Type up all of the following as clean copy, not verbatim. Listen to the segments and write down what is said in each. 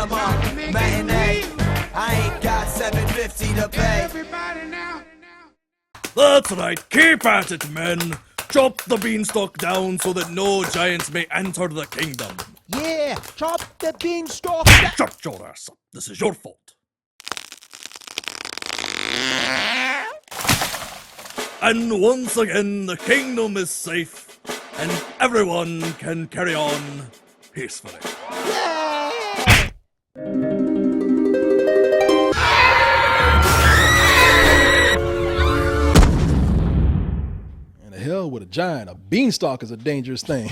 cinema matinee. I ain't got $7.50 to pay. That's right, keep at it, men. Chop the beanstalk down so that no giants may enter the kingdom. Yeah, chop the beanstalk. Shut your ass up. This is your fault. And once again, the kingdom is safe, and everyone can carry on peacefully. Hell with a giant, a beanstalk is a dangerous thing.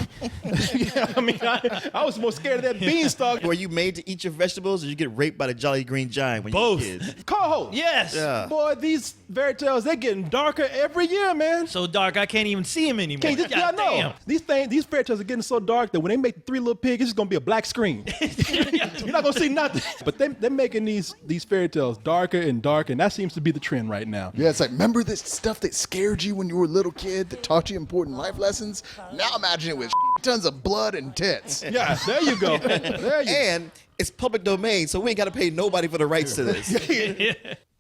Yeah, I mean, I was more scared of that beanstalk. Were you made to eat your vegetables, or you get raped by the Jolly Green Giant when Both. you were kids? Carl, Yes. Yeah. boy, these fairy tales, they're getting darker every year, man. So dark I can't even see him anymore. Can't just, yeah, I know. Damn. These fairy tales are getting so dark that when they make the Three Little Pigs, it's just gonna be a black screen. You're not gonna see nothing. But they're making these fairy tales darker and darker, and that seems to be the trend right now. Yeah, it's like, remember this stuff that scared you when you were a little kid that taught you important life lessons? Now imagine it with tons of blood and tits. Yeah, there you go. There you go. And it's public domain, so we ain't got to pay nobody for the rights to this.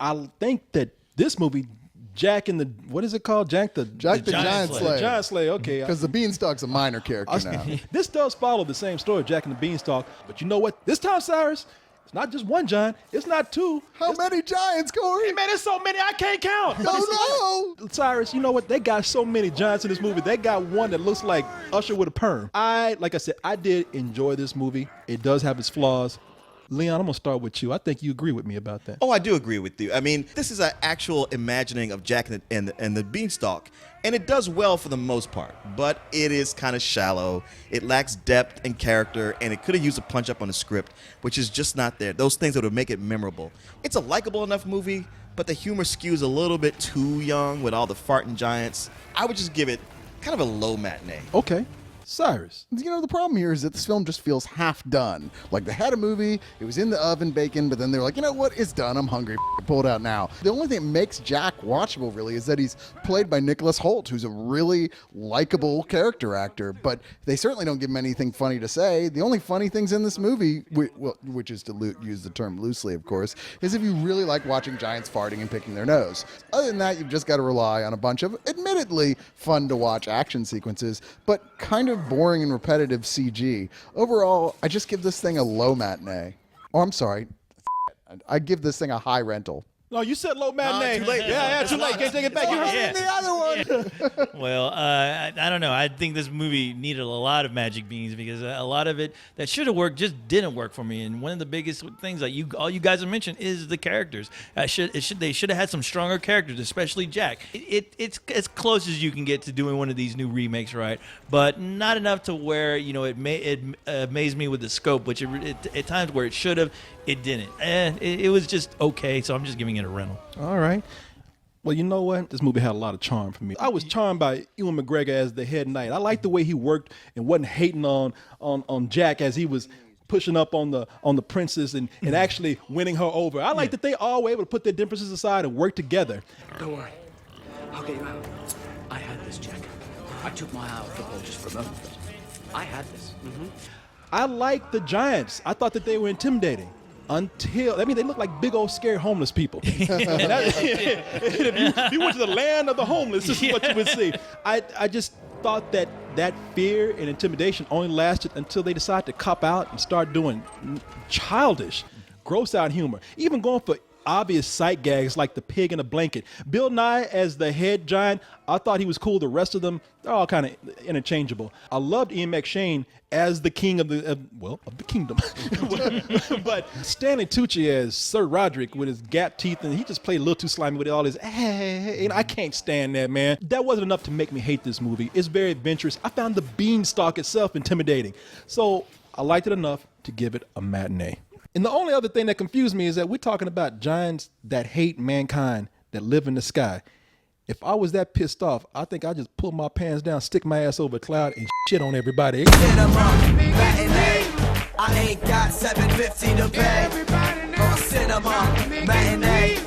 I think that this movie, Jack and the, what is it called? Jack the Giant Slayer. Giant Slayer, okay. Because the Beanstalk's a minor character now. This does follow the same story, Jack and the Beanstalk. But you know what? This time, Cyrus, it's not just one giant. It's not two. How many giants, Corey? Hey, man, there's so many I can't count. Oh, no. Cyrus, you know what? They got so many giants in this movie. They got one that looks like Usher with a perm. Like I said, I did enjoy this movie. It does have its flaws. Leon, I'm going to start with you. I think you agree with me about that. Oh, I do agree with you. I mean, this is an actual imagining of Jack and the Beanstalk, and it does well for the most part, but it is kind of shallow. It lacks depth and character, and it could have used a punch up on the script, which is just not there. Those things that would make it memorable. It's a likable enough movie, but the humor skews a little bit too young with all the farting giants. I would just give it kind of a low matinee. Okay. Cyrus. You know, the problem here is that this film just feels half done. Like, they had a movie, it was in the oven baking, but then they were like, you know what, it's done, I'm hungry, pull it out now. The only thing that makes Jack watchable, really, is that he's played by Nicholas Hoult, who's a really likable character actor, but they certainly don't give him anything funny to say. The only funny things in this movie, which is to use the term loosely, of course, is if you really like watching giants farting and picking their nose. Other than that, you've just got to rely on a bunch of, admittedly, fun-to-watch action sequences, but kind of boring and repetitive CG. Overall, I just give this thing a low matinee. Oh, I'm sorry. I give this thing a high rental. No, you said low matinee. Too late. Yeah, too late. Can't take it back. You heard The other one. Well, I don't know. I think this movie needed a lot of magic beans because a lot of it that should have worked just didn't work for me. And one of the biggest things that all you guys have mentioned is the characters. They should have had some stronger characters, especially Jack. It's as close as you can get to doing one of these new remakes, right? But not enough to where it amazed me with the scope, which at times where it should have, it didn't. And it was just okay. So I'm just giving it a rental. All right. Well, you know what? This movie had a lot of charm for me. I was charmed by Ewan McGregor as the head knight. I liked the way he worked and wasn't hating on Jack as he was pushing up on the princess and actually winning her over. I like that they all were able to put their differences aside and work together. Don't worry. I'll get you out. I had this, Jack. I took my eye off the ball just for a moment, but I had this. I liked the giants. I thought that they were intimidating. They look like big old scary homeless people. If you went to the land of the homeless, this is what you would see. I just thought that fear and intimidation only lasted until they decided to cop out and start doing childish, gross out humor. Even going for obvious sight gags like the pig in a blanket. Bill Nye as the head giant, I thought he was cool. The rest of them, they're all kind of interchangeable. I loved Ian McShane as the king of the kingdom. But Stanley Tucci as Sir Roderick with his gap teeth, and he just played a little too slimy with all his, and I can't stand that, man. That wasn't enough to make me hate this movie. It's very adventurous. I found the beanstalk itself intimidating. So I liked it enough to give it a matinee. And the only other thing that confused me is that we're talking about giants that hate mankind, that live in the sky. If I was that pissed off, I think I'd just pull my pants down, stick my ass over a cloud, and shit on everybody. Cinema matinee. I ain't got $7.50 to pay. Oh, cinema matinee.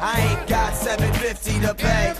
I ain't got $7.50 to pay.